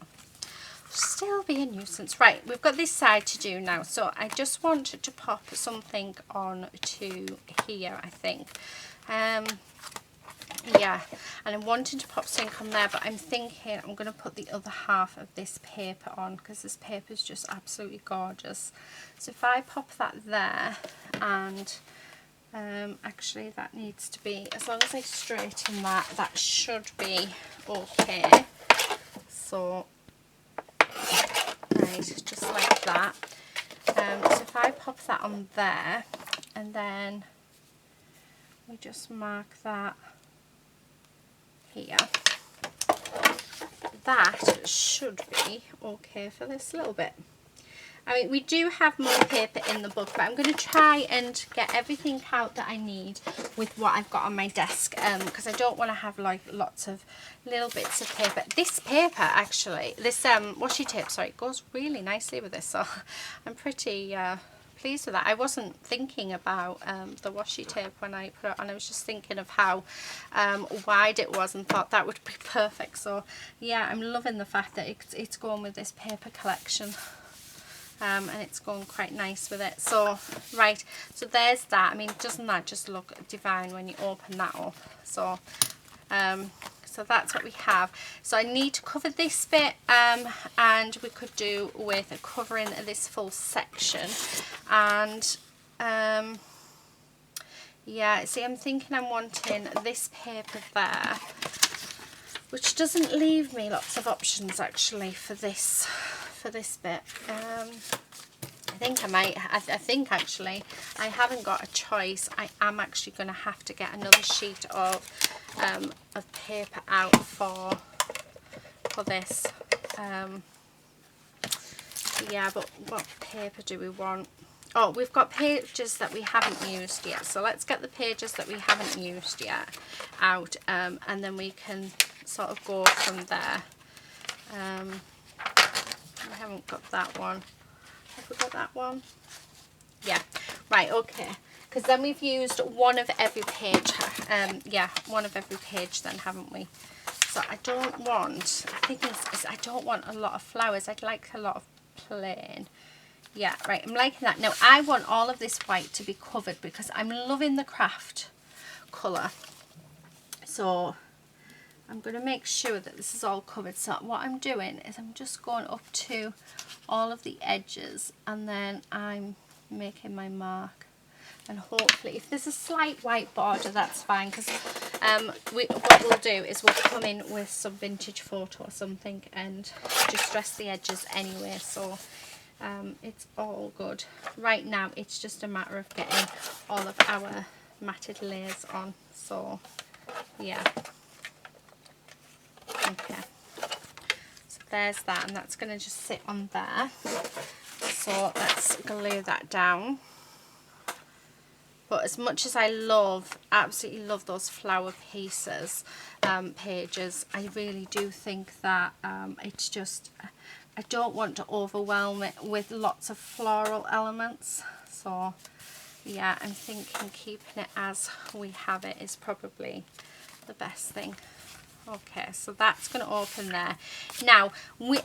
Still be a nuisance. Right, we've got this side to do now. So I just want to pop something on to here, I think. Yeah, and I'm wanting to pop something on there, but I'm thinking I'm going to put the other half of this paper on because this paper is just absolutely gorgeous. So if I pop that there, and actually that needs to be, as long as I straighten that, that should be okay. So right, just like that. So if I pop that on there, and then we just mark that here, that should be okay for this little bit. I mean, we do have more paper in the book, but I'm going to try and get everything out that I need with what I've got on my desk, because I don't want to have like lots of little bits of paper. This paper, actually, this washi tape, sorry, it goes really nicely with this, so I'm pretty pleased with that. I wasn't thinking about the washi tape when I put it on. I was just thinking of how wide it was and thought that would be perfect. So yeah, I'm loving the fact that it's going with this paper collection. And it's going quite nice with it. So right, so there's that. I mean, doesn't that just look divine when you open that up? So so that's what we have. So I need to cover this bit, and we could do with covering this full section. And yeah, see, I'm thinking I'm wanting this paper there, which doesn't leave me lots of options actually for this bit. I think I might, I think actually I haven't got a choice. I am actually going to have to get another sheet of paper out for this. Yeah, but what paper do we want? Oh, we've got pages that we haven't used yet, so let's get the pages that we haven't used yet out, and then we can sort of go from there. We haven't got that one. Have we got that one? Yeah, right, okay. Because then we've used one of every page. Yeah, one of every page then, haven't we? So I don't want, I think I don't want a lot of flowers. I'd like a lot of plain. Yeah, right, I'm liking that. Now I want all of this white to be covered because I'm loving the craft colour. So I'm going to make sure that this is all covered. So what I'm doing is I'm just going up to all of the edges, and then I'm making my mark. And hopefully, if there's a slight white border, that's fine, because what we'll do is we'll come in with some vintage photo or something and just dress the edges anyway. So it's all good. Right now, it's just a matter of getting all of our matted layers on. So yeah. Okay, so there's that, and that's going to just sit on there. So let's glue that down. But as much as I absolutely love those flower pieces, pages, I really do think that it's just, I don't want to overwhelm it with lots of floral elements. So yeah, I'm thinking keeping it as we have it is probably the best thing. Okay, so that's going to open there. Now,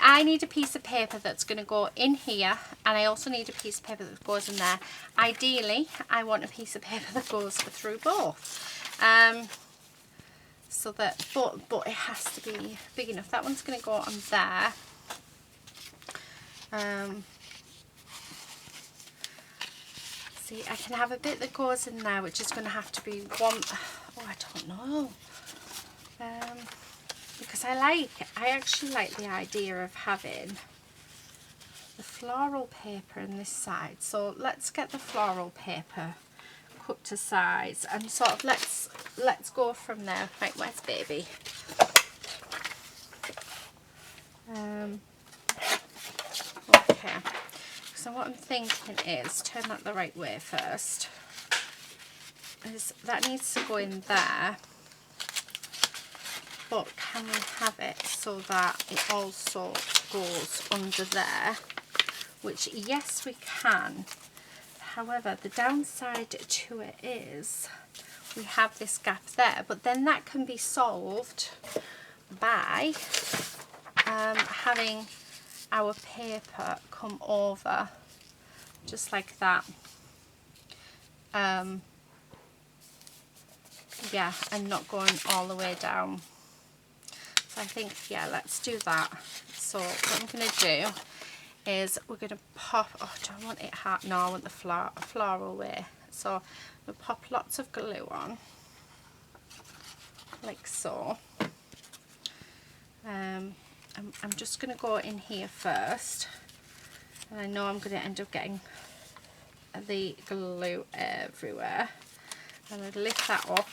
I need a piece of paper that's going to go in here, and I also need a piece of paper that goes in there. Ideally, I want a piece of paper that goes through both. So that, but it has to be big enough. That one's going to go on there. See, I can have a bit that goes in there, which is going to have to be one. Oh, I don't know. Because I actually like the idea of having the floral paper in this side. So let's get the floral paper cut to size and sort of let's go from there. Right, where's baby? Okay. So what I'm thinking is turn that the right way first. That needs to go in there. But can we have it so that it also goes under there? Which, yes, we can. However, the downside to it is we have this gap there, but then that can be solved by having our paper come over just like that. Yeah, and not going all the way down. So I think, yeah, let's do that. So what I'm going to do is we're going to pop, oh, do I want it hard? No, I want the floral way. So we'll pop lots of glue on, like so. I'm just going to go in here first, and I know I'm going to end up getting the glue everywhere. I'm going to lift that up,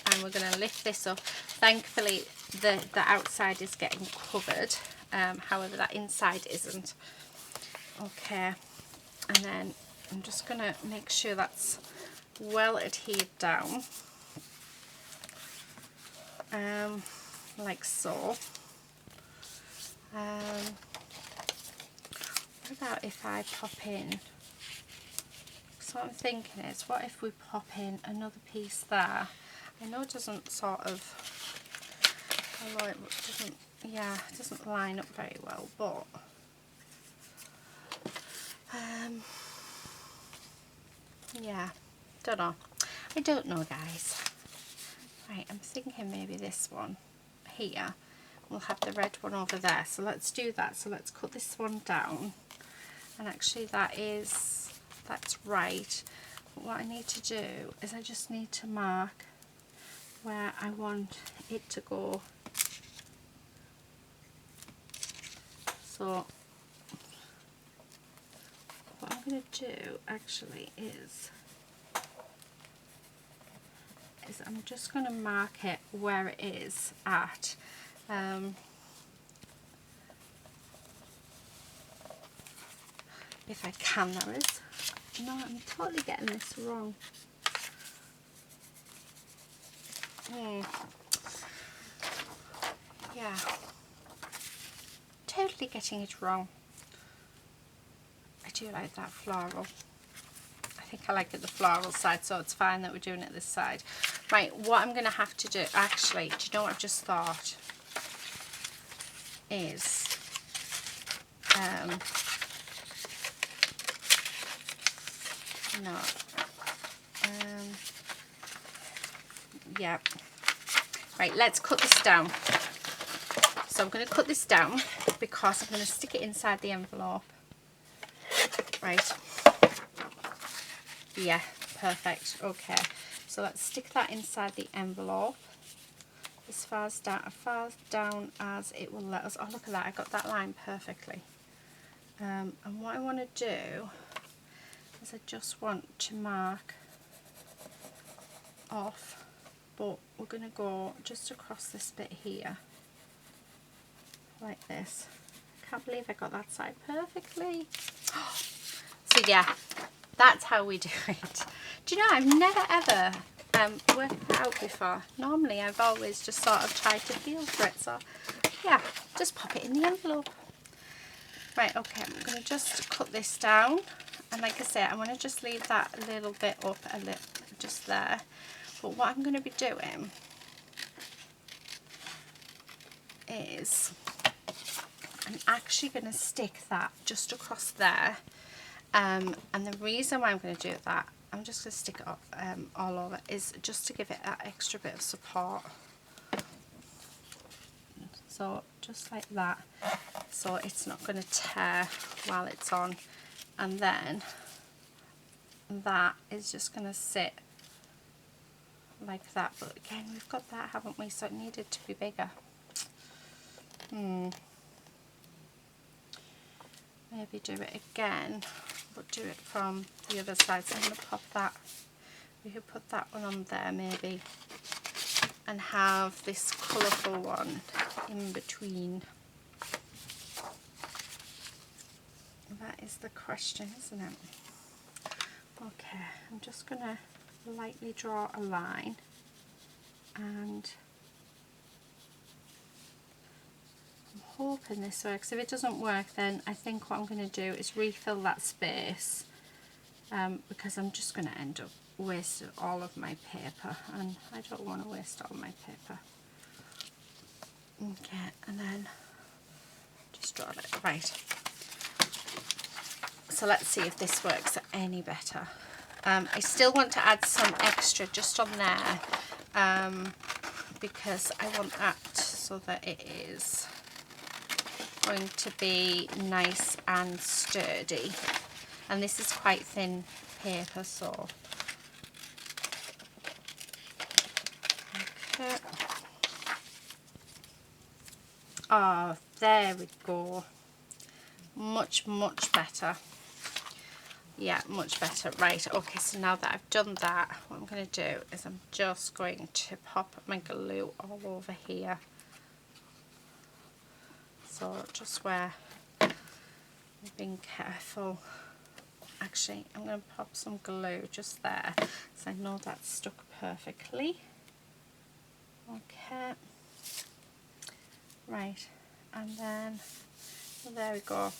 and we're going to lift this up. Thankfully the outside is getting covered, however that inside isn't. Okay, and then I'm just going to make sure that's well adhered down, like so. What about if I pop in, so what I'm thinking is, what if we pop in another piece there? I know it doesn't sort of, although it doesn't, yeah, it doesn't line up very well, but yeah, I don't know guys. Right, I'm thinking maybe this one here, we'll have the red one over there, so let's do that. So let's cut this one down, and actually that's right. But what I need to do is I just need to mark where I want it to go. So what I'm going to do actually is I'm just going to mark it where it is at. If I can, that is. No, I'm totally getting this wrong. Yeah, totally getting it wrong. I do like that floral. I think I like it the floral side, so it's fine that we're doing it this side. Right, what I'm going to have to do, actually, do you know what I've just thought? Is, yeah. Right, let's cut this down. So I'm going to cut this down because I'm going to stick it inside the envelope. Right. Yeah, perfect. Okay, so let's stick that inside the envelope as far down as it will let us. Oh, look at that, I got that line perfectly. And what I want to do is I just want to mark off, but we're going to go just across this bit here, like this. Can't believe I got that side perfectly. So yeah, that's how we do it. Do you know, I've never ever worked it out before. Normally I've always just sort of tried to feel for it, so yeah, just pop it in the envelope. Right, okay, I'm going to just cut this down, and like I say, I want to just leave that a little bit up, a little just there. But what I'm going to be doing is I'm actually going to stick that just across there, and the reason why I'm going to do that, I'm just going to stick it up all over, is just to give it that extra bit of support. So just like that, so it's not going to tear while it's on, and then that is just going to sit like that. But again, we've got that, haven't we? So it needed to be bigger. Maybe do it again, but do it from the other side. So I'm going to pop that, we could put that one on there maybe, and have this colourful one in between. That is the question, isn't it? Okay, I'm just going to lightly draw a line, and I'm hoping this works. If it doesn't work, then I think what I'm going to do is refill that space because I'm just going to end up wasting all of my paper, and I don't want to waste all my paper. Okay, and then just draw it. Right. So let's see if this works any better. I still want to add some extra just on there, because I want that so that it is going to be nice and sturdy. And this is quite thin paper, so okay. Oh, there we go. Much better. Yeah, much better. Right, okay, so now that I've done that, what I'm going to do is I'm just going to pop my glue all over here. So just where I'm being careful. Actually, I'm going to pop some glue just there, so I know that's stuck perfectly. Okay. Right, and then, well, there we go.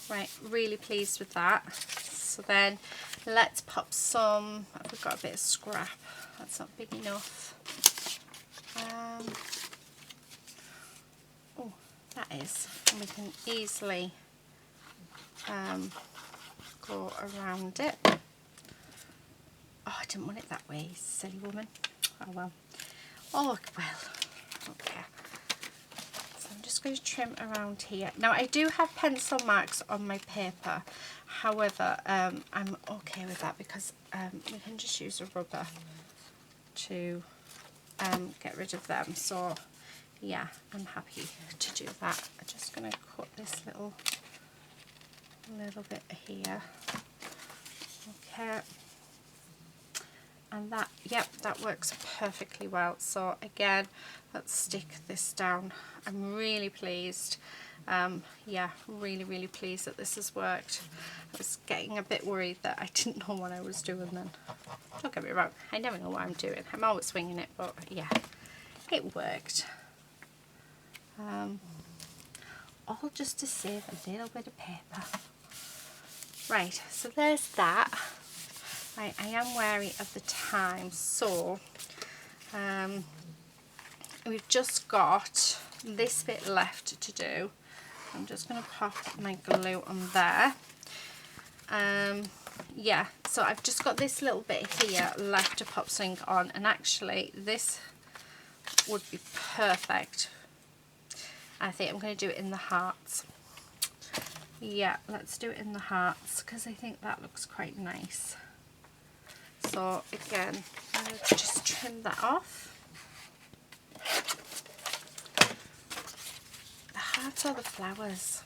Right, really pleased with that. So then let's pop some, I've got a bit of scrap, that's not big enough. Oh, that is, and we can easily go around it. Oh, I didn't want it that way, silly woman. Oh well. Oh well, okay. So I'm just going to trim around here. Now I do have pencil marks on my paper, however I'm okay with that because we can just use a rubber to get rid of them. So yeah, I'm happy to do that. I'm just going to cut this little bit here. Okay. And that, yep, that works perfectly well. So again, let's stick this down. I'm really pleased. Yeah, really pleased that this has worked. I was getting a bit worried that I didn't know what I was doing then. Don't get me wrong, I never know what I'm doing. I'm always swinging it, but yeah, it worked. All just to save a little bit of paper. Right, so there's that. Right, I am wary of the time, so we've just got this bit left to do. I'm just going to pop my glue on there. Yeah, so I've just got this little bit here left to pop something on, and actually this would be perfect. I think I'm going to do it in the hearts. Yeah, let's do it in the hearts because I think that looks quite nice. So again, I'm going to just trim that off. The hearts or the flowers?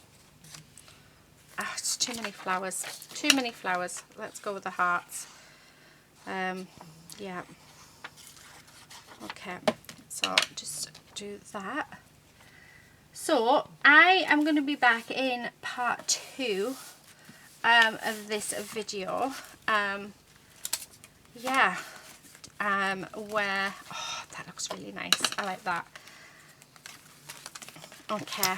Ah, it's too many flowers. Too many flowers. Let's go with the hearts. Yeah. Okay, so just do that. So I am going to be back in part 2 of this video. Yeah, where, oh, that looks really nice. I like that. Okay,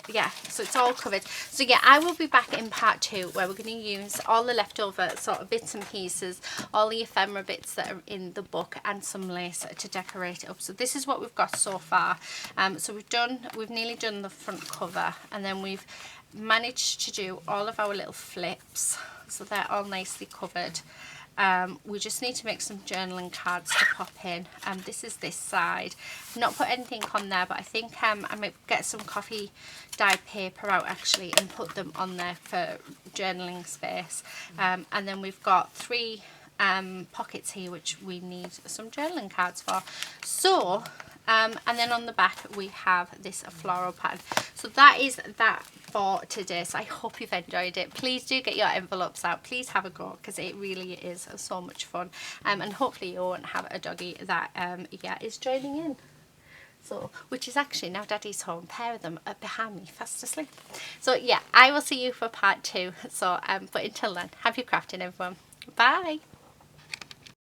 yeah, so it's all covered. So yeah, I will be back in part 2 where we're going to use all the leftover sort of bits and pieces, all the ephemera bits that are in the book, and some lace to decorate it up. So this is what we've got so far. So we've nearly done the front cover, and then we've managed to do all of our little flips, so they're all nicely covered. We just need to make some journaling cards to pop in. This is this side. I've not put anything on there, but I think I might get some coffee dyed paper out actually and put them on there for journaling space. And then we've got 3 pockets here which we need some journaling cards for. So and then on the back we have this floral pattern. So that is that for today. So I hope you've enjoyed it. Please do get your envelopes out. Please have a go because it really is so much fun. And hopefully you won't have a doggy that yeah, is joining in. So, which is actually, now Daddy's home, pair of them are behind me fast asleep. So yeah, I will see you for part 2. So but until then, happy crafting everyone. Bye.